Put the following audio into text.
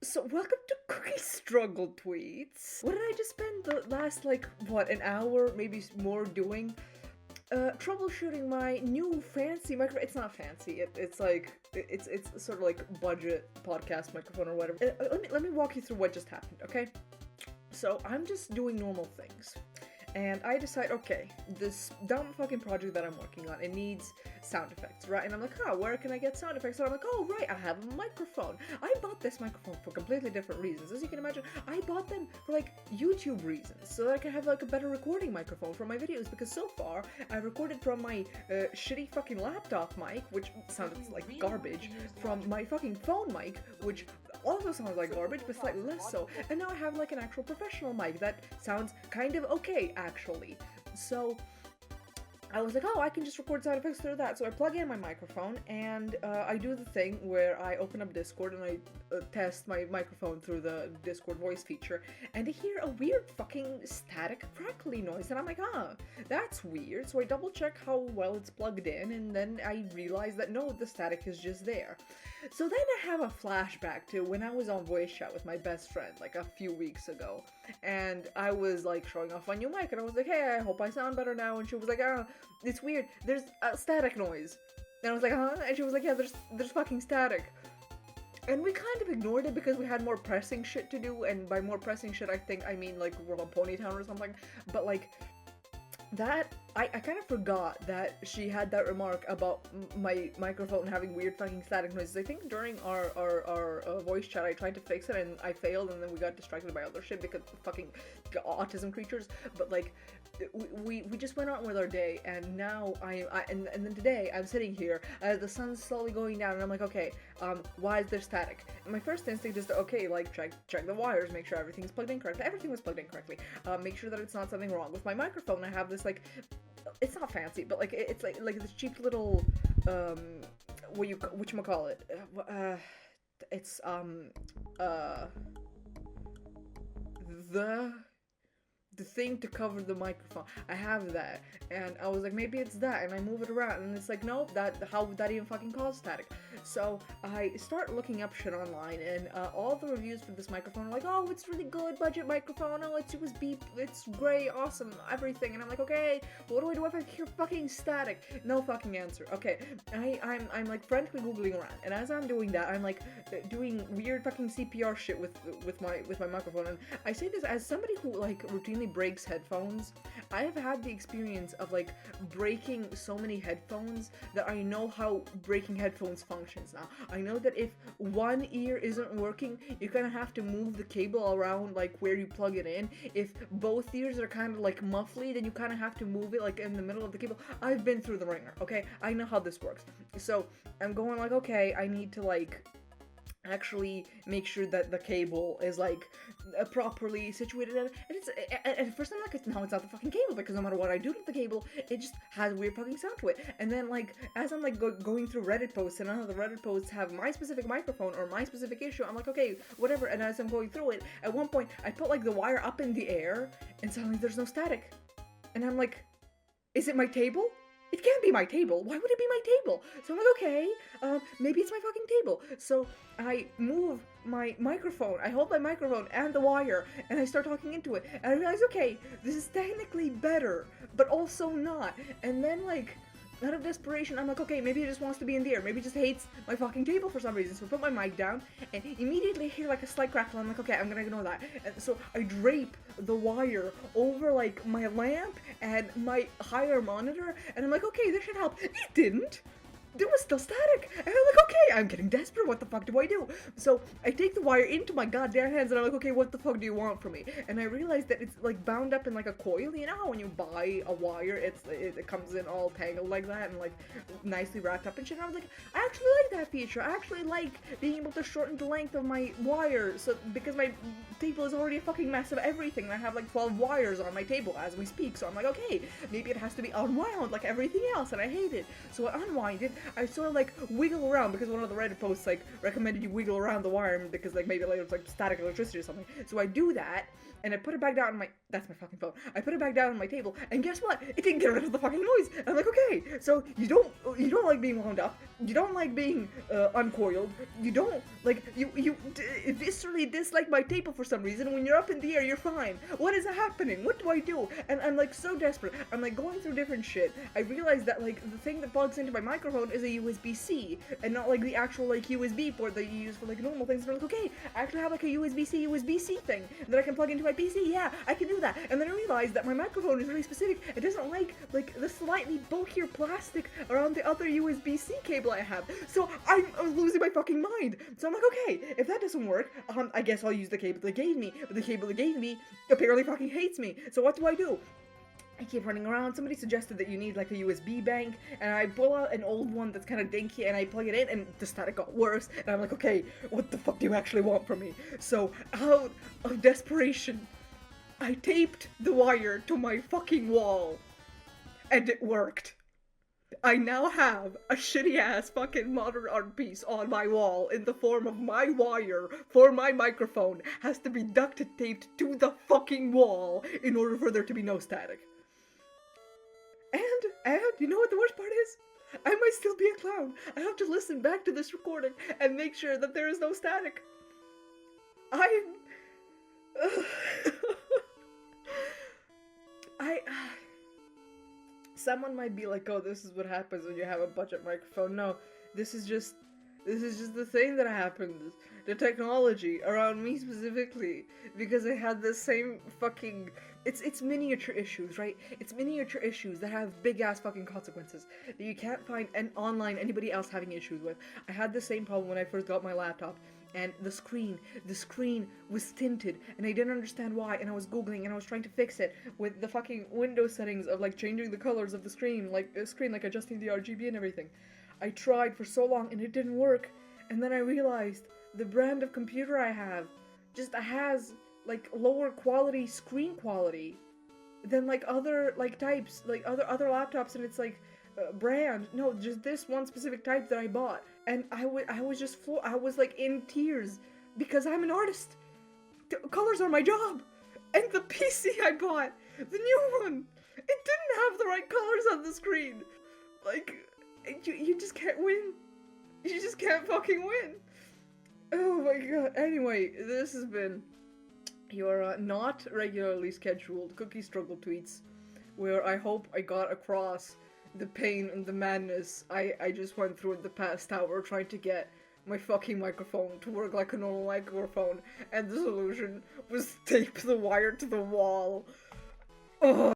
So welcome to Cookie Struggle Tweets. What did I just spend the last, like, what, an hour, maybe more doing? Troubleshooting my new fancy microphone. It's not fancy. It's sort of like budget podcast microphone or whatever. Let me walk you through what just happened, okay? So I'm just doing normal things. And I decide, okay, this dumb fucking project that I'm working on, it needs sound effects, right? And I'm like, oh, where can I get sound effects? And I'm like, oh, right, I have a microphone. I bought this microphone for completely different reasons. As you can imagine, I bought them for, like, YouTube reasons, so that I can have, like, a better recording microphone for my videos, because so far, I recorded from my shitty fucking laptop mic, which sounded like garbage, from my fucking phone mic, which also sounds like garbage, but slightly less so, and now I have, like, an actual professional mic that sounds kind of okay, actually. So I was like, oh, I can just record sound effects through that. So I plug in my microphone and I do the thing where I open up Discord and I test my microphone through the Discord voice feature, and I hear a weird fucking static crackly noise, and I'm like, that's weird. So I double check how well it's plugged in, and then I realize that no, the static is just there. So then I have a flashback to when I was on voice chat with my best friend like a few weeks ago, and I was like showing off my new mic, and I was like, hey, I hope I sound better now, and she was like, it's weird, there's a static noise. And I was like, huh? And she was like, yeah, there's fucking static. And we kind of ignored it because we had more pressing shit to do, and by more pressing shit I mean like we're on Ponytown or something, but like that, I kind of forgot that she had that remark about my microphone having weird fucking static noises. I think during our voice chat I tried to fix it and I failed, and then we got distracted by other shit because fucking autism creatures. But like, we just went on with our day, and now and then today I'm sitting here, the sun's slowly going down, and I'm like, okay, why is there static? And my first instinct is to, okay, like check the wires, make sure everything's plugged in correctly. Everything was plugged in correctly. Make sure that it's not something wrong with my microphone. I have this, like, it's not fancy, but like it's like this cheap little whatchamacallit, it's the thing to cover the microphone. I have that, and I was like, maybe it's that, and I move it around, and it's like, nope, how would that even fucking cause static? So I start looking up shit online, and all the reviews for this microphone are like, oh, it's really good, budget microphone, oh, it's USB, it's great, awesome, everything. And I'm like, okay, what do I do if I hear fucking static? No fucking answer. Okay, I'm like frantically googling around, and as I'm doing that, I'm like doing weird fucking CPR shit with my microphone. And I say this as somebody who like routinely breaks headphones. I have had the experience of like breaking so many headphones that I know how breaking headphones functions now. I know that if one ear isn't working, you kind of have to move the cable around like where you plug it in. If both ears are kind of like muffly, then you kind of have to move it like in the middle of the cable. I've been through the ringer, okay? I know how this works. So I'm going like, okay, I need to like actually make sure that the cable is like properly situated, and it's at first I'm like, no, it's not the fucking cable, because no matter what I do to the cable, it just has weird fucking sound to it. And then like as I'm like going through Reddit posts, and none of the Reddit posts have my specific microphone or my specific issue, I'm like, okay, whatever. And as I'm going through it, at one point I put like the wire up in the air, and suddenly there's no static, and I'm like, is it my table? It can't be my table. Why would it be my table? So I'm like, okay, maybe it's my fucking table. So I move my microphone. I hold my microphone and the wire, and I start talking into it. And I realize, okay, this is technically better, but also not. And then, like, out of desperation, I'm like, okay, maybe it just wants to be in the air. Maybe it just hates my fucking table for some reason. So I put my mic down, and immediately hear like a slight crackle. I'm like, okay, I'm gonna ignore that. And so I drape the wire over like my lamp and my higher monitor, and I'm like, okay, this should help. It didn't. There was still static, and I'm like, okay, I'm getting desperate, what the fuck do I do? So I take the wire into my goddamn hands, and I'm like, okay, what the fuck do you want from me? And I realized that it's like bound up in like a coil. You know how when you buy a wire, it comes in all tangled like that, and like nicely wrapped up and shit. And I was like, I actually like that feature. I actually like being able to shorten the length of my wire, so because my table is already a fucking mess of everything, and I have like 12 wires on my table as we speak. So I'm like, okay, maybe it has to be unwound like everything else, and I hate it. So I unwind it, I sort of like wiggle around because one of the Reddit posts like recommended you wiggle around the wire because like maybe like it's like static electricity or something. So I do that and I put it back down on my, that's my fucking phone. I put it back down on my table and guess what? It didn't get rid of the fucking noise. And I'm like, okay, so you don't like being wound up. You don't like being uncoiled. You don't like you viscerally dislike my table for some reason. When you're up in the air, you're fine. What is happening? What do I do? And I'm like so desperate. I'm like going through different shit. I realized that like the thing that plugs into my microphone is a USB-C and not like the actual like USB port that you use for like normal things. And I'm like, okay, I actually have like a USB-C thing that I can plug into my PC. Yeah, I can do that. And then I realized that my microphone is really specific. It doesn't like the slightly bulkier plastic around the other USB-C cable I have. So I'm losing my fucking mind. So I'm like, okay, if that doesn't work, I guess I'll use the cable they gave me. But the cable they gave me apparently fucking hates me. So what do? I keep running around. Somebody suggested that you need like a USB bank, and I pull out an old one that's kind of dinky, and I plug it in, and the static got worse. And I'm like, okay, what the fuck do you actually want from me? So out of desperation, I taped the wire to my fucking wall, and it worked. I now have a shitty ass fucking modern art piece on my wall in the form of my wire for my microphone has to be duct taped to the fucking wall in order for there to be no static. And you know what the worst part is? I might still be a clown. I have to listen back to this recording and make sure that there is no static. Someone might be like, oh, this is what happens when you have a budget microphone. No, this is just the thing that happens. The technology around me specifically, because I had the same fucking, it's miniature issues, right? It's miniature issues that have big ass fucking consequences that you can't find online anybody else having issues with. I had the same problem when I first got my laptop. And the screen was tinted, and I didn't understand why, and I was googling, and I was trying to fix it with the fucking Windows settings of, like, changing the colors of the screen, like adjusting the RGB and everything. I tried for so long, and it didn't work, and then I realized the brand of computer I have just has, like, lower quality screen quality than, like, other, like, types, like, other laptops, and it's, like, brand. No, just this one specific type that I bought. And I was like in tears because I'm an artist. Colors are my job. And the PC I bought, the new one, it didn't have the right colors on the screen. Like, you just can't win. You just can't fucking win. Oh my god. Anyway, this has been your not regularly scheduled Cookie Struggle tweets, where I hope I got across the pain and the madness I just went through in the past hour trying to get my fucking microphone to work like a normal microphone, and the solution was tape the wire to the wall. Ugh.